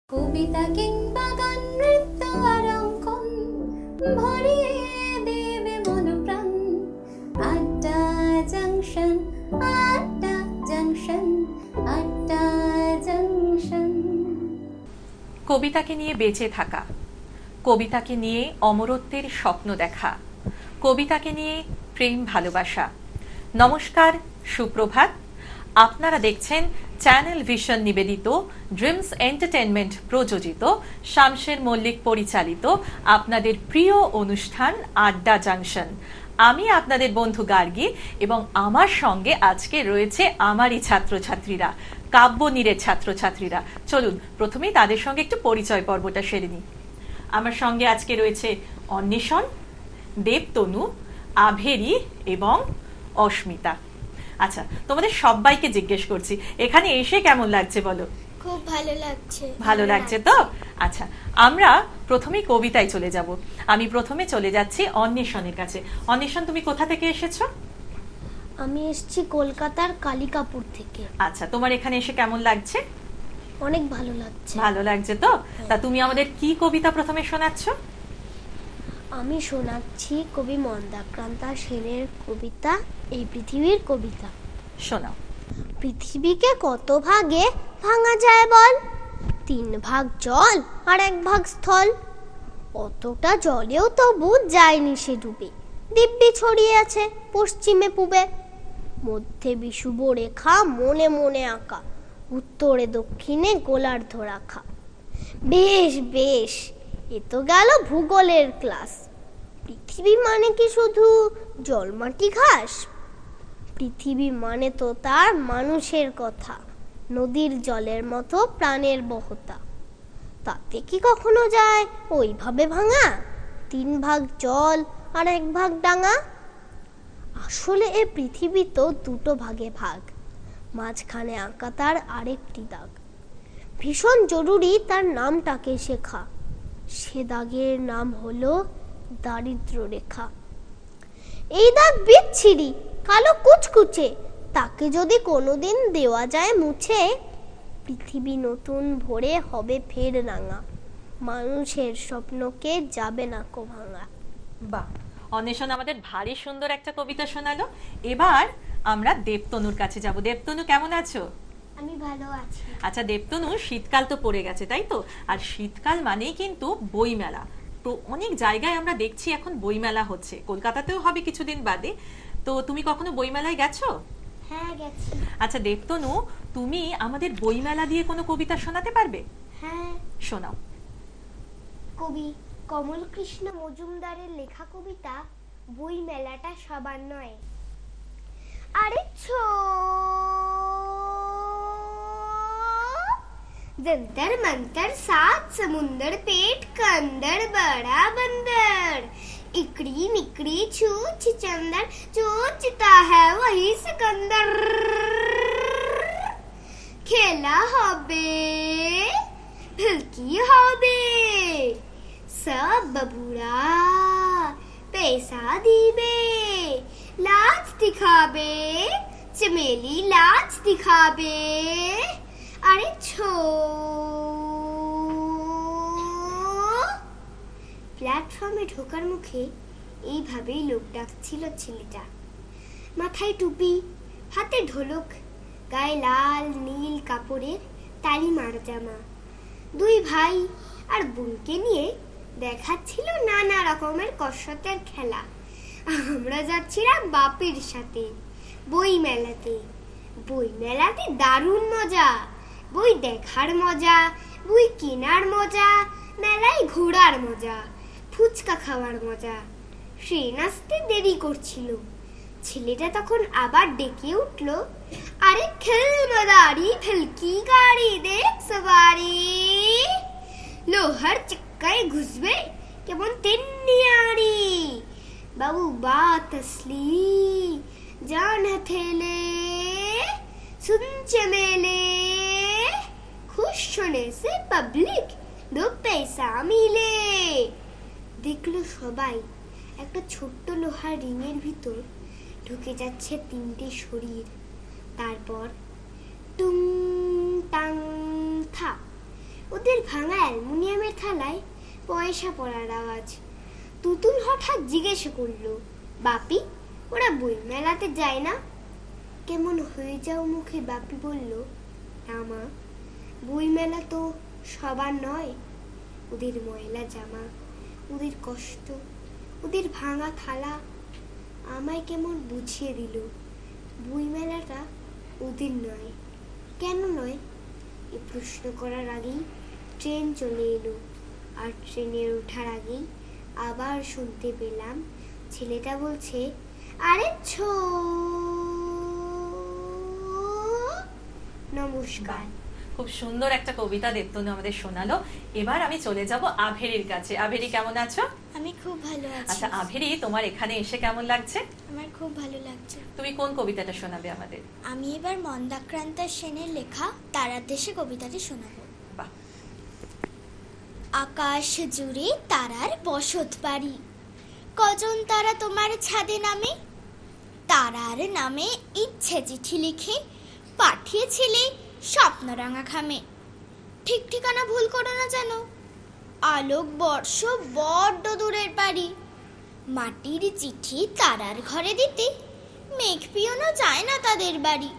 কবিতা কিংবা গান নৃত্য আর অঙ্কন ভরিয়ে দেবে মনপ্রাণ। আড্ডা জাংশন, আড্ডা জাংশন, আড্ডা জাংশন। কবিতাকে নিয়ে বেঁচে থাকা, কবিতাকে নিয়ে অমরত্বের স্বপ্ন দেখা, কবিতাকে নিয়ে প্রেম ভালোবাসা। নমস্কার, সুপ্রভাত। আপনারা দেখছেন চ্যানেল ভিশন নিবেদিত, ড্রিমস এন্টারটেনমেন্ট প্রযোজিত, শামশের মল্লিক পরিচালিত আপনাদের প্রিয় অনুষ্ঠান আড্ডা জাংশন। আমি আপনাদের বন্ধু গার্গী এবং আমার সঙ্গে আজকে রয়েছে আমারই ছাত্রছাত্রীরা, কাব্যনীরের ছাত্রছাত্রীরা। চলুন প্রথমেই তাদের সঙ্গে একটু পরিচয় পর্বটা সেরে নিই। আমার সঙ্গে আজকে রয়েছে অন্বেষণ, দেবতনু, আভেরি এবং অস্মিতা। আচ্ছা, তোমাদের সবাইকে জিজ্ঞেস করছি, এখানে এসে কেমন লাগছে বলো? খুব ভালো লাগছে। ভালো লাগছে তো? আচ্ছা, আমরা প্রথমেই কবিতায় চলে যাব। আমি প্রথমে চলে যাচ্ছি অন্বেষণের কাছে। অন্বেষণ, তুমি কোথা থেকে এসেছো? আমি এসেছি কলকাতার কালিকাপুর থেকে। আচ্ছা, তোমার এখানে এসে কেমন লাগছে? অনেক ভালো লাগছে। ভালো লাগছে তো? তা তুমি আমাদের কি কবিতা প্রথমে শোনাচ্ছ? আমি শোনাচ্ছি কবি মন্দাক্রান্তা সেনের কবিতা এই পৃথিবীর কবিতা। শোনাও। পৃথিবীকে কত ভাগে ভাঙা যায় বল? 3 ভাগ জল আর 1 ভাগ স্থল। অতটা জলেও তবু যায়নি সে ডুবে, দিব্যি ছড়িয়ে আছে পশ্চিমে পূবে। মধ্যে বিষুব রেখা মনে মনে আঁকা, উত্তরে দক্ষিণে গোলার্ধ রাখা। বেশ বেশ, এ তো গেল ভূগোলের ক্লাস। পৃথিবী মানে কি শুধু জল মাটি ঘাস? পৃথিবী মানে তো তার মানুষের কথা, নদীর জলের মতো প্রাণের বহতা। তাতে কি কখনো যায় ওইভাবে ভাঙা? 3 ভাগ জল আর 1 ভাগ ডাঙা। আসলে এ পৃথিবী তো 2 ভাগে ভাগ, মাঝখানে আঁকা তার আরেকটি দাগ। ভীষণ জরুরি তার নামটাকে শেখা, সে দাগের নাম হলো দারিদ্র রেখা। এই দাগ বিচ্ছিরি কালো কুচকুচে, তাকে যদি কোনোদিন দেওয়া যায় মুছে, পৃথিবী নতুন ভোরে হবে ফের রাঙা, মানুষের স্বপ্নকে যাবে না কো ভাঙা। বাহ, অন্বেষণ আমাদের ভারী সুন্দর একটা কবিতা শোনালো। এবার আমরা দেবতনুর কাছে যাব। দেবতনু, কেমন আছো? আমি ভালো আছি। আচ্ছা দেবতনু, শীতকাল তো পড়ে গেছে তাই তো? আর শীতকাল মানেই কিন্তু বইমেলা। তো অনেক জায়গায় আমরা দেখছি এখন বইমেলা হচ্ছে, কলকাতাতেও হবে কিছুদিন বাদে। তো তুমি কখনো বইমেলায় গেছো? হ্যাঁ, গেছি। আচ্ছা দেবতনু, তুমি আমাদের বইমেলা দিয়ে কোনো কবিতা শোনাতে পারবে? হ্যাঁ, শোনাও। কবি কমল কৃষ্ণ মজুমদারের লেখা কবিতা বই মেলাটা সবার নয়। আরে जंतर मंतर 7 समुंदर पेट का अंदर बड़ा बंदर, इकड़ी मिकड़ी छूछ चंदर, चोचता है वही सिकंदर। खेला হবে भिलकी হবে, सब बबुड़ा पैसा দিবে, লাজ দিখাবে চমেলি লাজ দিখাবে। আরে প্ল্যাটফর্মে ঢোকার মুখে এইভাবেই লোক ডাকছিল ছেলেটা। মাথায় টুপি, হাতে ঢোলক, গায়ে লাল নীল কাপড়ের তালি মারা জামা। 2 ভাই আর বোনকে নিয়ে দেখাচ্ছিল নানা রকমের কসরতের খেলা। আমরা যাচ্ছিলাম বাপের সাথে বই মেলাতে। বই মেলাতে দারুণ মজা, বই দেখার মজা, বই কেনার মজা, মেলায় ঘোরার মজা, ফুচকা খাওয়ার মজা। ট্রেন আসতে দেরি করছিল। ছেলেটা তখন আবার ডেকে উঠলো, আরে খেল মদারি ফেলকি গাড়ি দেখ সবারি, লোহার চক্কায় ঘুষবে কেমন তেমনি আড়ি। বাবু বাত আসলি জান হথেলে, सुन चमेले खुश होने से पब्लिक 2 पैसा मिले। দেখলো সবাই একটা ছোট্ট লোহার রিংয়ের ভিতর ঢুকে যাচ্ছে 3টে শরীর। তারপর টুং টাং থা ওদের ভাঙা অ্যালুমিনিয়ামের থালায় পয়সা পড়ার আওয়াজ। তুতুল হঠাৎ জিজ্ঞেস করলো, বাপি, ওরা বই মেলাতে যায় না? কেমন হয়ে যাও মুখে বাপি বলল, না মা, বই মেলা তো সবার নয়। ওদের ময়লা জামা, ওদের কষ্ট, ওদের ভাঙা থালা আমায় কেমন বুঝিয়ে দিল বই মেলাটা ওদের নয়। কেন নয়? এ প্রশ্ন করার আগেই ট্রেন চলে এলো, আর ট্রেনের ওঠার আগেই আবার শুনতে পেলাম ছেলেটা বলছে, আরে নমস্কার। খুব সুন্দর একটা কবিতা দেবতনু আমাদের শোনালো। এবার আমি চলে যাব আভেরির কাছে। আভেরি, কেমন আছো? আমি খুব ভালো আছি। আচ্ছা আভেরি, তোমার এখানে এসে কেমন লাগছে? আমার খুব ভালো লাগছে। তুমি কোন কবিতাটা শোনাবে আমাদের? আমি এবার মন্দাক্রান্তা সেনের লেখা তারার দেশে কবিতাটি শোনাবো। বাহ। আকাশ জুড়ে তারার বসত বাড়ি, কজন তারা তোমার ছাদে নামে? তারার নামে ইচ্ছে চিঠি লিখে পাঠিয়েছিলে স্বপ্নরাঙা খামে। ঠিক ঠিকানা ভুল করো না যেন, আলোক বর্ষ বড্ড দূরের বাড়ি। মাটির চিঠি তারার ঘরে দিতে মেঘ পিয়নো যায় না তাদের বাড়ি।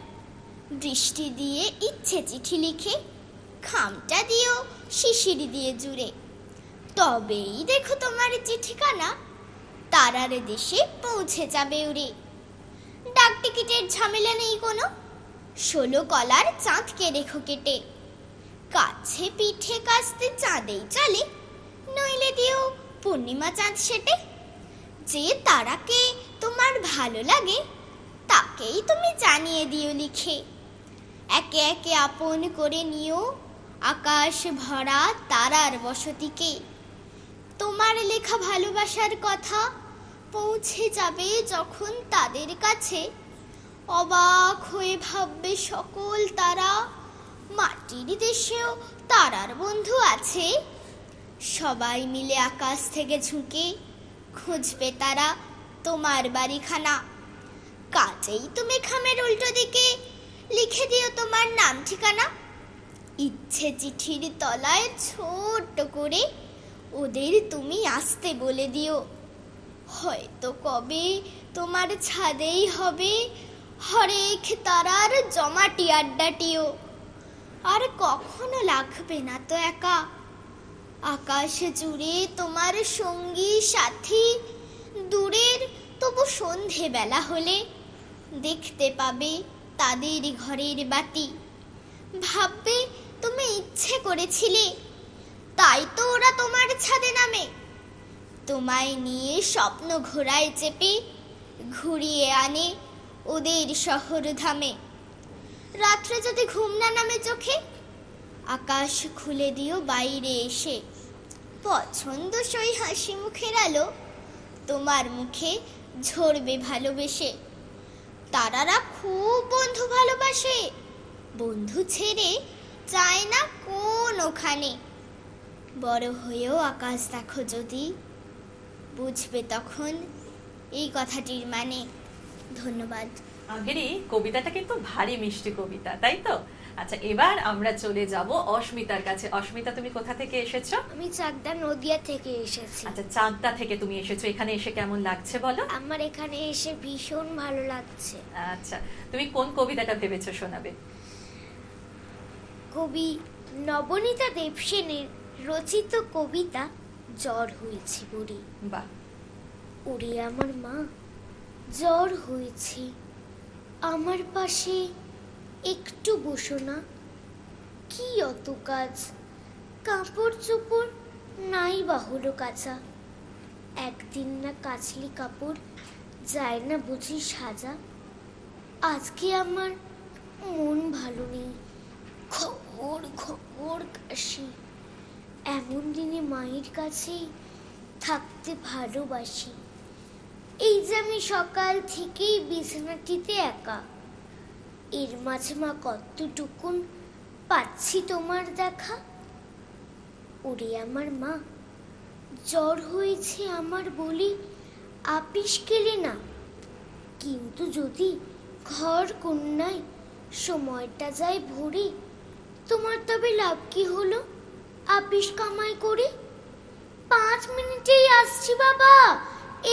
বৃষ্টি দিয়ে ইচ্ছে চিঠি লিখে খামটা দিও শিশির দিয়ে জুড়ে। তবেই দেখো তোমার চিঠিখানা তারার দেশে পৌঁছে যাবে উড়ে। ডাক টিকিটের ঝামেলা নেই কোনো, 16 কলার চাঁদকে রেখো কেটে। কাছে পিঠে কাস্তে চাঁদেই চলে, নইলে দিও পূর্ণিমা চাঁদ সেটে। যে তারাকে তোমার ভালো লাগে তাকেই তুমি জানিয়ে দিও লিখে। একে একে আপন করে নিও আকাশ ভরা তারার বসতিকে। তোমার লেখা ভালোবাসার কথা পৌঁছে যাবে যখন তাদের কাছে, অবাক হয়ে ভাববে সকল তারা, মাটির দেশেও তারার বন্ধু আছে। সবাই মিলে আকাশ থেকে ঝুঁকে খুঁজবে তারা তোমার বাড়িখানা। কাজেই তুমি খামের উল্টো দিকে লিখে দিও তোমার নাম ঠিকানা। ইচ্ছে চিঠির তলায় ছোট্ট করে ওদের তুমি আসতে বলে দিও। হয়তো কবে তোমার ছাদেই হবে হরেক তারার জমাটি আড্ডাটিও। আর কখনো লাগবে না তো একা, আকাশ জুড়ে তোমার সঙ্গী সাথী। দূরের তবু সন্ধে বেলা হলে দেখতে পাবে তাদের ঘরের বাতি। ভাববে তুমি ইচ্ছে করেছিলে, তাই তো ওরা তোমার ছাদে নামে। তোমায় নিয়ে স্বপ্ন ঘোড়ায় চেপে ঘুরিয়ে আনে ওদের শহর ধামে। রাত্রে যদি ঘুম না নামে চোখে, আকাশ খুলে দিও বাইরে এসে। পছন্দসই হাসি মুখের আলো তোমার মুখে ঝরবে ভালোবেসে। তারারা খুব বন্ধু ভালোবাসে, বন্ধু ছেড়ে যায় না কোনোখানে। বড় হয়েও আকাশ দেখো যদি, বুঝবে তখন এই কথাটির মানে। ধন্যবাদ। আভেরি, কবিতাটা কিন্তু ভারী মিষ্টি কবিতা, তাই তো? আচ্ছা এবার আমরা চলে যাব অস্মিতার কাছে। অস্মিতা, তুমি কোথা থেকে এসেছো? আমি চাকদা নদিয়া থেকে এসেছি। আচ্ছা, চাকদা থেকে তুমি এসেছো। এখানে এসে কেমন লাগছে বলো? আমার এখানে এসে ভীষণ ভালো লাগছে। আচ্ছা, তুমি কোন কবিতাটা ভেবেছো শোনাবে? কবি নবনীতা দেবসেনের রচিত কবিতা জ্বর হয়েছে বুড়ি। বাহ। ওরে আমার মা, জ্বর হয়েছে, আমার পাশে একটু বসো না। কি অত কাজ, কাপড় চোপড় নাই বা হলো কাচা। একদিন না কাচলি কাপড় যায় না বুঝি সাজা। আজকে আমার মন ভালো নেই, খবর খবর কাশি। এমন দিনে মায়ের কাছেই থাকতে ভালোবাসি। এই যে আমি সকাল থেকেই বিছানাটিতে একা, এর মাঝে মা কতটুকুন পাচ্ছি তোমার দেখা। ওরে আমার মা, জ্বর হয়েছে আমার বলি আপিস গেলে না। কিন্তু যদি ঘর কন্যায় সময়টা যায় ভরে, তোমার তবে লাভ কি হলো? আপিস কামাই করে 5 মিনিটেই আসছি বাবা,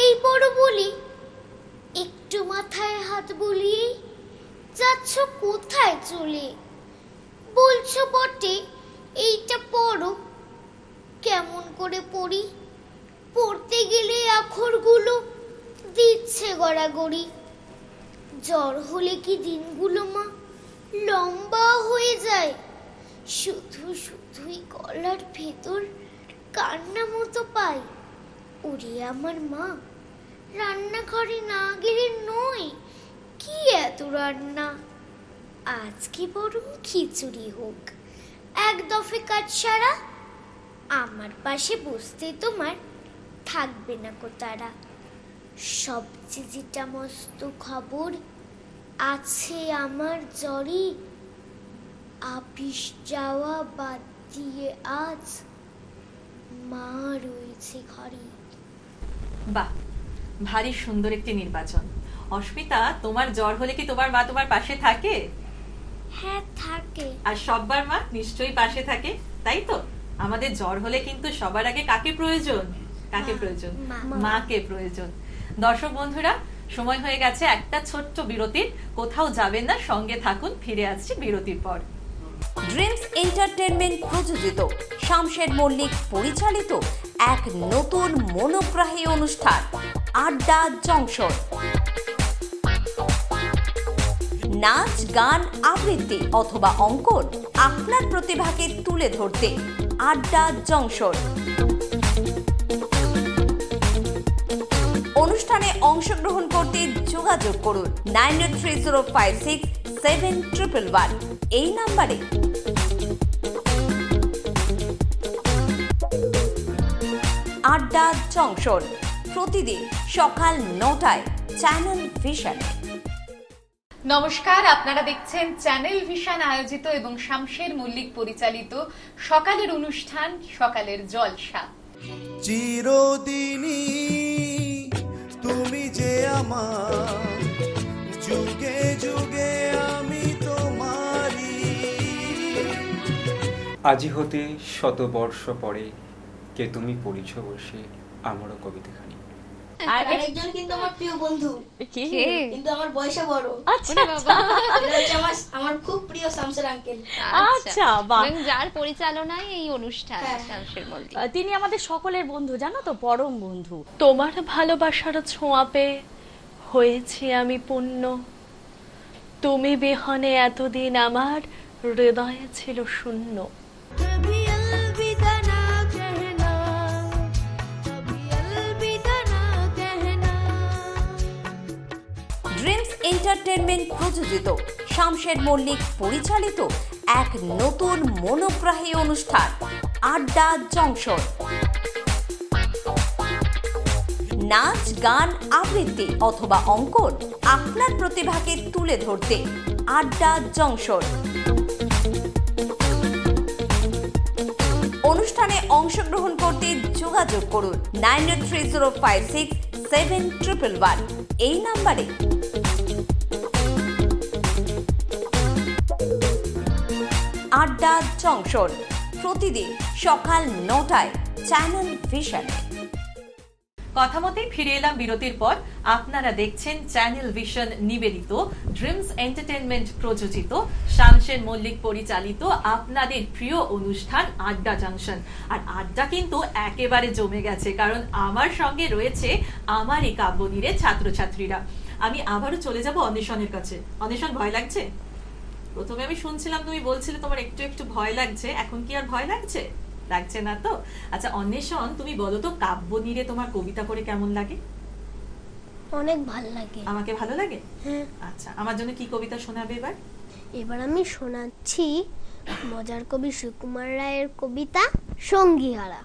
এই বড় বলি। একটু মাথায় হাত বুলিয়ে যাচ্ছ কোথায় চলে? বলছো বটে এইটা পড়ো, কেমন করে পড়ি? পড়তে গেলে অক্ষরগুলো দিচ্ছে গড়াগড়ি। জ্বর হলে কি দিনগুলো মা লম্বা হয়ে যায়? শুধুই গলার ভেতর কান্না মতো পাই। ওরে আমার মা, রান্নাঘরে না গেলে নয়, কি এত রান্না। আজকে বরং খিচুড়ি হোক, এক দফে কাজ সারা। আমার পাশে বসতে তোমার থাকবে না কো তারা। সবচেয়ে যেটা মস্ত খবর আছে আমার জ্বরে, আপিস যাওয়া বাদ দিয়ে আজ মা রয়েছে ঘরে। বাহ, ভারী সুন্দর একটি নির্বাচন। অস্মিতা, তোমার জ্বর হলে কি তোমার মা তোমার পাশে থাকে? হ্যাঁ থাকে। আর সববার মা নিশ্চয়ই পাশে থাকে, তাই তো? আমাদের জ্বর হলে কিন্তু সবার আগে কাকে প্রয়োজন? কাকে প্রয়োজন? মাকে প্রয়োজন। দর্শক বন্ধুরা, সময় হয়ে গেছে একটা ছোট্ট বিরতির। কোথাও যাবেন না, সঙ্গে থাকুন, ফিরে আসছি বিরতির পর। ড্রিমস এন্টারটেনমেন্ট প্রযোজিত, শামশের মল্লিক পরিচালিত এক নতুন মনোগ্রাহী অনুষ্ঠান আড্ডা জংশন। নাচ, গান, আবৃত্তি অথবা অঙ্কন, আপনার প্রতিভাকে তুলে ধরতে আড্ডা জংশন। অনুষ্ঠানে অংশগ্রহণ করতে যোগাযোগ করুন 9830567111 এই নাম্বারে। আড্ডা জংশন প্রতিদিন সকাল 9টায় চ্যানেল ভিশনে। নমস্কার, আপনারা দেখছেন চ্যানেল ভিশন আয়োজিত এবং শামশের মল্লিক পরিচালিত সকালের অনুষ্ঠান সকালের জলসা। চিরদিনই তুমি যে আমার, যুগে যুগে আমি তোমারই। আজি হতে 100 বর্ষ পরে কে তুমি পড়িছ বসে আমারও কবিতাখানি। আর আরেকজন কিন্তু আমার প্রিয় বন্ধু, কিন্তু আমার বয়সে বড়। আচ্ছা আমার খুব প্রিয় শামসের আঙ্কেল। আচ্ছা, বাহ। যার পরিচালনায় এই অনুষ্ঠান শামশের মল্লিক, তিনি আমাদের সকলের বন্ধু, জানো তো, পরম বন্ধু। তোমার ভালোবাসার ছোঁয়া পেয়ে হয়েছি আমি পূর্ণ, তুমি বিহনে এতদিন আমার হৃদয়ে ছিল শূন্য। ড্রিমস এন্টারটেনমেন্ট প্রযোজিত, শামশের মল্লিক পরিচালিত এক নতুন মনোগ্রাহী অনুষ্ঠান আড্ডা জংশন। নাচ, গান, আবৃত্তি অথবা অঙ্কন, আপনার প্রতিভাকে তুলে ধরতে আড্ডা জংশন। অনুষ্ঠানে অংশগ্রহণ করতে যোগাযোগ করুন 9830567111 এই নাম্বারে। আড্ডা জংশন প্রতিদিন সকাল 9টায় চ্যানেল ভিশনে। কথা মতেই ফিরে এলাম বিরতির পর। আপনারা দেখছেন চ্যানেল ভিশন নিবেদিত, ড্রিমস এন্টারটেনমেন্ট প্রযোজিত, শামশের মল্লিক পরিচালিত আপনাদের প্রিয় অনুষ্ঠান আড্ডা জংশন। আর আড্ডা কিন্তু একেবারে জমে গেছে, কারণ আমার সঙ্গে রয়েছে আমারই কাব্যনীরের ছাত্রছাত্রীরা। আমি আবারও চলে যাব অন্বেষণের কাছে। অন্বেষণ, ভয় লাগছে? প্রথমে আমি শুনছিলাম তুমি বলছিলে তোমার একটু একটু ভয় লাগছে, এখন কি আর ভয় লাগছে? লাগছে না তো? আচ্ছা অন্বেষণ, তুমি বলো তো কাব্যনীরে তোমার কবিতা পড়ে কেমন লাগে? অনেক ভালো লাগে। আমাকে ভালো লাগে? হ্যাঁ। আচ্ছা, আমার জন্য কি কবিতা শোনাবে এবার? এবার আমি শোনাচ্ছি মজার কবি সুকুমার রায়ের কবিতা সঙ্গীহারা।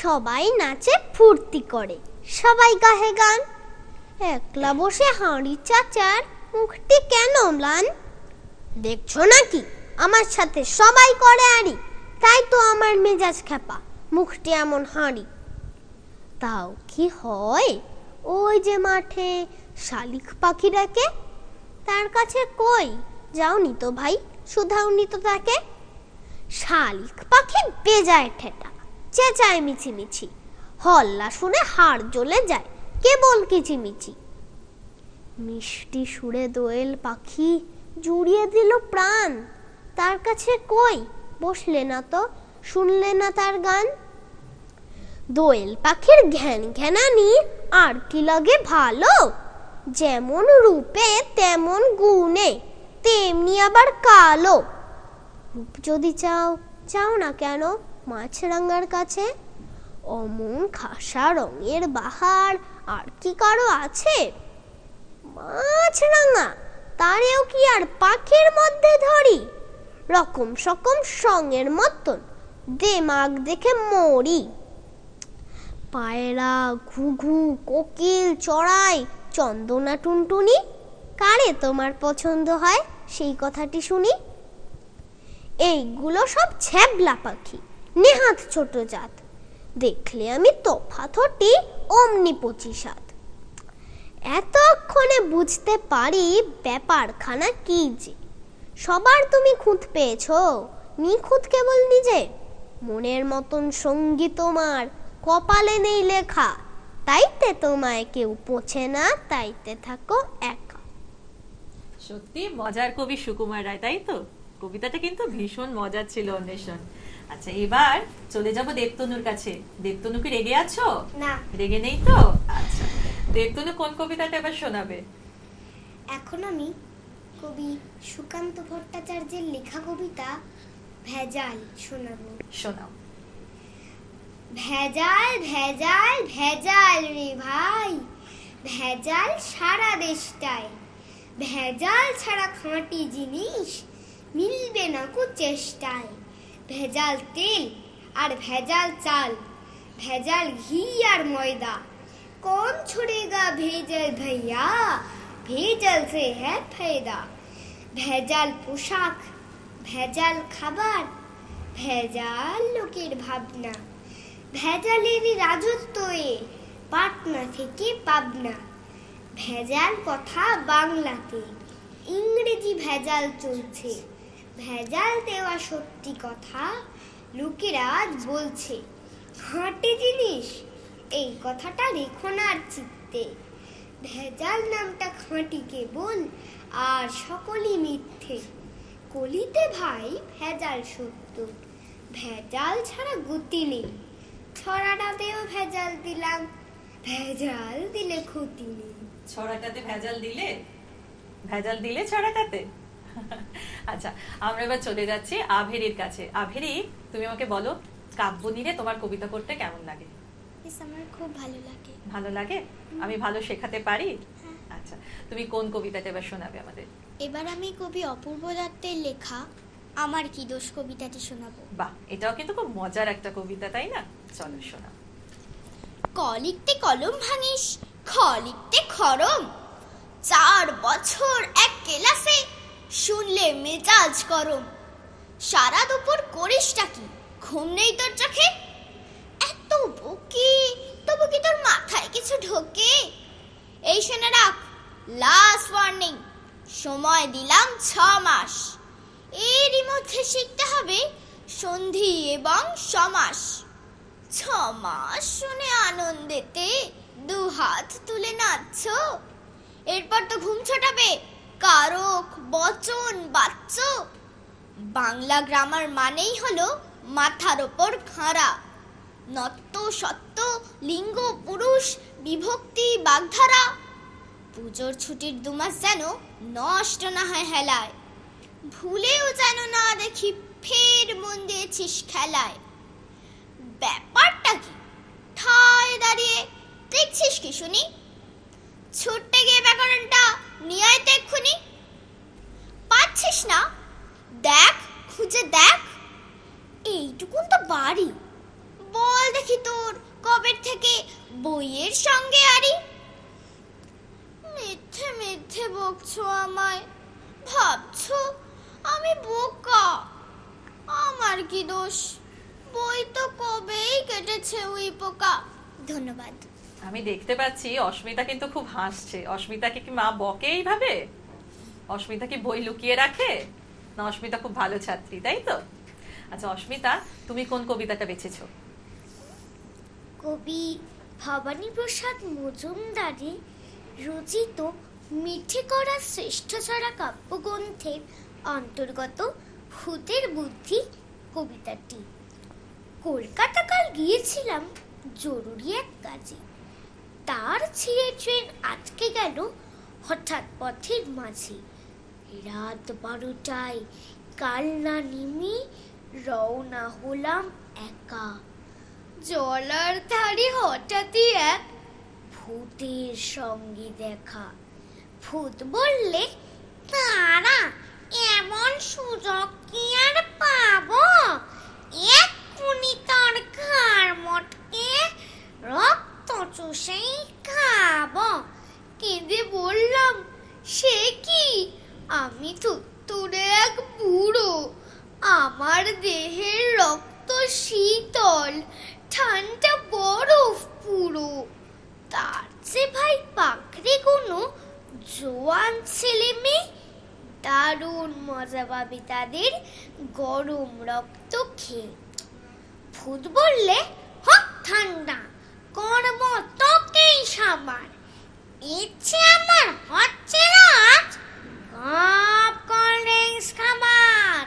সবাই নাচে ফুর্তি করে, সবাই গাহে গান, একলা বসে হাঁড়ি চাচার মুখটি কেন ম্লান? দেখছো নাকি আমার সাথে সবাই করে আড়ি, তাই তো আমার মেজাজ খেপা, মুখটি এমন হাঁড়ি। তাও কি হয় ওই যে মাঠে শালিক পাখি ডাকে, তার কাছে কই যাওনি তো ভাই, শুধাওনি তো তাকে? শালিক পাখি বেজায় ঠেটা, চেঁচায় মিছিমিছি, হল্লা শুনে হাড় জ্বলে যায় কেবল কিচিমিচি। মিষ্টি সুরে দোয়েল পাখি জুড়িয়ে দিল প্রাণ, তার কাছে কই বসলে না তো, শুনলে না তার গান। দোয়েল পাখির ঘ্যান ঘ্যানানি আর কি লাগে ভালো, যেমন রূপে তেমন গুণে, তেমনি আবার কালো। রূপ যদি চাও, চাও না কেন মাছরাঙার কাছে, অমন খাসা রঙের বাহার আর কি কারো আছে। মাছরাঙা তারেও কি আর পাখির মধ্যে ধরি, রকম সকম সঙ্গের মতন দেমাগ দেখে মরি। পায়রা, ঘুঘু, কোকিল, চড়াই, চন্দনা, টুনটুনি, কারে তোমার পছন্দ হয় সেই কথাটি শুনি। এইগুলো সব ছ্যাবলা পাখি, নেহাত ছোট জাত, দেখলে আমি তফাৎ হটি অমনি 25 হাত। এতক্ষণে বুঝতে পারি ব্যাপারখানা কি যে, সবার তুমি খুঁত পেয়েছো, নিখুঁত কেবল নিজে। মনের মতন সঙ্গী তোমার কপালে নেই লেখা, তাইতে তোমায় কেউ পোছে না, তাইতে থাকো একা। সত্যি মজার কবি সুকুমার রায়, তাই তো? কবিতাটা কিন্তু ভীষণ মজার ছিল অন্বেষণ। আচ্ছা, এবার চলে যাব দেবতনুর কাছে। দেবতনু কি রেগে আছো? না, রেগে নেই তো? আচ্ছা, দেবতনু কোন কবিতাটা এবার শোনাবে? এখন আমি কবি সুকান্ত ভট্টাচার্যের লেখা কবিতা ভেজাল শোনাবো। শোনাও। ভেজাল ভেজাল ভেজাল রে ভাই, ভেজাল সারা দেশটায়, ভেজাল ছাড়া খাঁটি জিনিস মিলবে না কো চেষ্টায়। ভেজাল তেল আর ভেজাল চাল, ভেজাল ঘি আর ময়দা, कौन छोड़ेगा भेजल भैया, भेजल से है फायदा। ভেজাল পোশাক, ভেজাল খাবার, ভেজাল লোকের ভাবনা, ভেজালের রাজত্বে পাটনা থেকে পাবনা। ভেজাল কথা বাংলাতে, ইংরেজি ভেজাল চলছে, ভেজাল দেওয়া সত্যি কথা লোকেরা আজ বলছে। খাঁটি জিনিস এই কথাটা রেখো না আর চিত্তে, ভেজাল নামটা খাঁটি কেবল আর সকলই মিথ্যে। কলিতে ভাই ভেজাল সত্য, ভেজাল ছাড়া গতি নেই। ছড়াটাতেও ভেজাল দিলাম, ভেজাল দিলে ক্ষতি নেই। ছড়াটাতে ভেজাল দিলে? ভেজাল দিলে ছড়াটাতে? আচ্ছা, আমরা এবার চলে যাচ্ছি আভেরির কাছে। আভেরি, তুমি আমাকে বলো, কাব্যনীরে তোমার কবিতা করতে কেমন লাগে? আমার খুব ভালো লাগে। ভালো লাগে? আমি ভালো শেখাতে পারি? আচ্ছা, তুমি কোন কবিতাটা এবার শোনাবে আমাদের? এবার আমি কবি অপূর্ব দত্তের লেখা আমার কি দোষ কবিতাটি শোনাবো। বাহ, এটাও কিন্তু খুব মজার একটা কবিতা, তাই না? চলো শোনাও। ক লিখতে কলম ভাঙিস, খ লিখতে খরম, 4 বছর এক ক্লাসে শুনলে মেজাজ গরম। সারা দুপুর করিসটা কি, ঘুম নেই তোর চোখে? এত বকি, তবু কি তোর মাথায় কিছু ঢোকে? এই শুনে রাখ, লাস্ট ওয়ার্নিং, সময় দিলাম 6 মাস। এরই মধ্যে শিখতে হবে সন্ধি এবং সমাস। 6 মাস শুনে আনন্দেতে 2 হাত তুলে নাচছ, এরপর তো ঘুম ছটাবে কারক, বচন, বাচ্চ। বাংলা গ্রামার মানেই হলো মাথার ওপর খাঁড়া, নত্ব সত্য, লিঙ্গ, পুরুষ, বিভক্তি, বাগধারা। পুজোর ছুটির 2 মাস যেন নষ্ট না হয় হেলায়, ভুলেও যেন না দেখি ফের মন দিয়েছিস খেলায়। ব্যাপারটা কি ঠায় দাঁড়িয়ে দেখছিস কি শুনি? ছুটতে গিয়ে ব্যাকরণটা নিয়ে আয় তো এক্ষুনি। পাচ্ছিস না? দেখ, খুঁজে দেখ, এইটুকুন তো বাড়ি। বল দেখি তোর কবের থেকে বইয়ের সঙ্গে আরি। মিথ্যে মিথ্যে বকছো আমায়, ভাবছো আমি বোকা। আমার কি দোষ? বই তো কবেই কেটেছে ওই পোকা। ধন্যবাদ। আমি দেখতে পাচ্ছি অস্মিতা কিন্তু খুব হাসছে। অস্মিতাকে কি মা বকে এইভাবে? অস্মিতা কি বই লুকিয়ে রাখে? না, অস্মিতা খুব ভালো ছাত্রী, তাই তো? আচ্ছা অস্মিতা, তুমি কোন কবিতাটা বেছেছো? কবি ভবানী প্রসাদ মজুমদারের রচিত মিঠে করা শ্রেষ্ঠ ছড়া কাব্যগ্রন্থের অন্তর্গত ভূতের বুদ্ধি কবিতাটি। কলকাতা কাল গিয়েছিলাম জরুরি এক কাজে, তার ছিঁড়ে ট্রেন আটকে গেল হঠাৎ পথের মাঝে। রাত 12টায় কালনা নেমে রওনা হলাম একা। জলার ধারে হঠাৎই এক ভূতের সঙ্গে দেখা। ভূত বললে, তারা এমন সুযোগ কি আর পাবো, এক্ষুনি তার ঘাড় মটকে রক্ত চুষেই খাবো। কেঁদে বললাম, সে কি, আমি তুরে এক বুড়ো, আমার দেহের রক্ত শীতল, ঠান্ডা বরফ পুরো। তার যে ভাই পাকড়ে কোনো জোয়ান ছেলে মেয়ে, দারুণ মজা পাবে তাদের গরম রক্ত খেয়ে। ভূত বললে, হক ঠান্ডা, করব তোকেই সাবার, ইচ্ছে আমার হচ্ছে আজ কাপ কোল্ড ড্রিঙ্কস খাবার।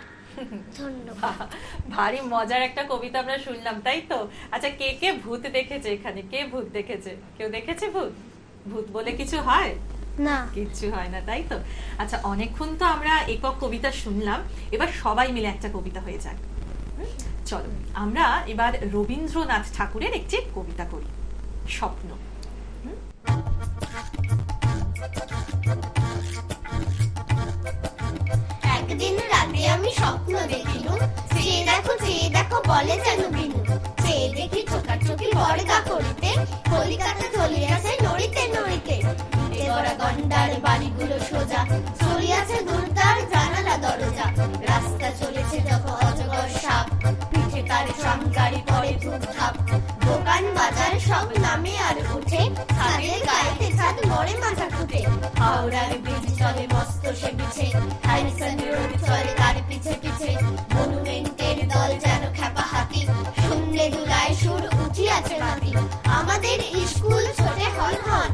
ধন্যবাদ। ভারী মজার একটা কবিতা আমরা শুনলাম, তাই তো? আচ্ছা, কে কে ভূত দেখেছে এখানে? কে ভূত দেখেছে? কেউ দেখেছে ভূত? ভূত বলে কিছু হয় না, কিচ্ছু হয় না, তাই তো? আচ্ছা, অনেকক্ষণ তো আমরা একক কবিতা শুনলাম, এবার সবাই মিলে একটা কবিতা হয়ে যাক। চলো আমরা এবার রবীন্দ্রনাথ ঠাকুরের একটি কবিতা করি, স্বপ্ন। একদিন রাতে আমি স্বপ্ন দেখিলুম, চেয়ে দেখো বলে যেন বিনু। চেয়ে দেখি চোখাচোখি বর্গা করিতে, কলিকাতা চলিয়াছে নড়িতে নড়িতে। ইটে গড়া গন্ডার বাড়িগুলো সোজা, চলিয়াছে দুর্দার জানালা দরজা। রাস্তা চলেছে যত অজগর সাপ, পিঠে তার সংগাড়ি পরে ধূপধাপ। দোকান বাজার সব নামে আর উঠে, ছাদের গায়েতে ছাদ মরে মাথা ফুটে। হাওড়ার ব্রিজ চলে মস্ত সে বিছে, হ্যারিসন রোড চলে তার পিছে পিছে। মনুমেন্টের দল যেন খেপা হাতি, শুনলে দুলায় সুর উঠিয়াছে মাটি। আমাদের স্কুল ছোটে হন হন,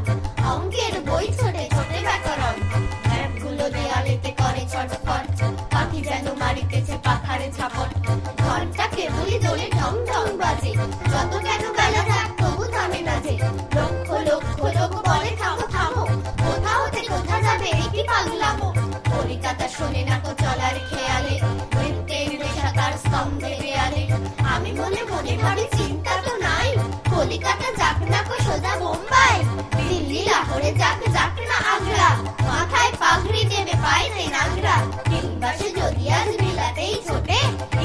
অঙ্কের বই ছোটে ছোটে ব্যাকরণ। ম্যাপগুলো দেয়ালেতে করে চটপট, পাখি যেন মারিতেছে পাখারে ঝাপট। ঘন্টা কেবলই দোলে ঢং ঢং বাজে, যত কেন বেলা যাক তবু থামে না যে। লক্ষ লক্ষ লোক বলে থামো থামো, কোথা হতে কোথা যাবে কি পাগলামো। কলিকাতা শোনে না কো চলার খেয়ালে, বৃত্তের নেশাকার স্তম্ভে দেয়ালে। আমি মনে মনে ভাবি চিন্তা তো নাই, কলিকাতা যাক না কো সোজা বোম্বাই। দিল্লি লাহোরে যাক যাক না আগ্রা, মাথায় পাগড়ি দেবে পায়ে নেই নাগরা। কিংবা সে যদি আজ বিলাতেই ছোটে,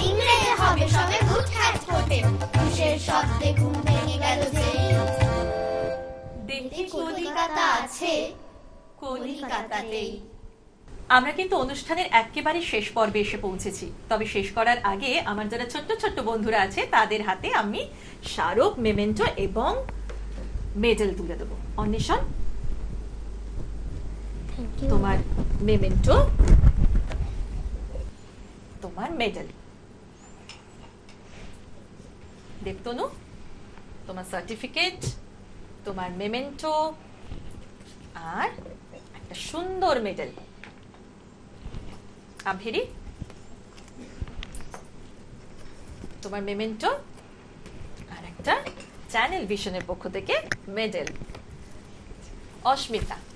ইংরেজ হবে সবে বুট হ্যাট পরে। খুশের শব্দে ঘুম ভেঙে গেল যেই, দেখি কলিকাতা আছে কলিকাতাতেই। আমরা কিন্তু অনুষ্ঠানের একেবারে শেষ পর্বে এসে পৌঁছেছি, তবে শেষ করার আগে আমার যারা ছোট্ট ছোট্ট বন্ধুরা আছে তাদের হাতে আমি স্মারক, মেমেন্টো এবং মেডেল তুলে দেবো। অন্বেষণ, তোমার মেমেন্টো, তোমার মেডেল। দেবতনু, তোমার সার্টিফিকেট, তোমার মেমেন্টো আর একটা সুন্দর মেডেল। আভেরি, তোমার মেমেন্টো আর একটা চ্যানেল ভিশনের পক্ষ থেকে মেডেল।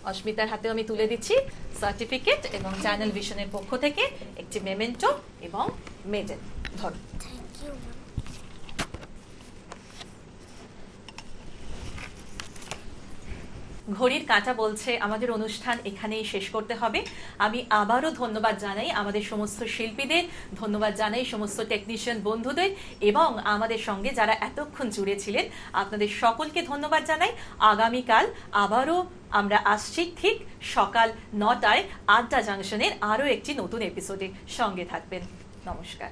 অস্মিতার হাতে আমি তুলে দিচ্ছি সার্টিফিকেট এবং চ্যানেল ভিশনের পক্ষ থেকে একটি মেমেন্টো এবং মেডেল। ধরো। ঘড়ির কাঁটা বলছে আমাদের অনুষ্ঠান এখানেই শেষ করতে হবে। আমি আবারও ধন্যবাদ জানাই আমাদের সমস্ত শিল্পীদের, ধন্যবাদ জানাই সমস্ত টেকনিশিয়ান বন্ধুদের এবং আমাদের সঙ্গে যারা এতক্ষণ জুড়ে ছিলেন আপনাদের সকলকে ধন্যবাদ জানাই। আগামীকাল আবারও আমরা আসছি ঠিক সকাল 9টায় আড্ডা জাংশনের আরও একটি নতুন এপিসোডে। সঙ্গে থাকবেন। নমস্কার।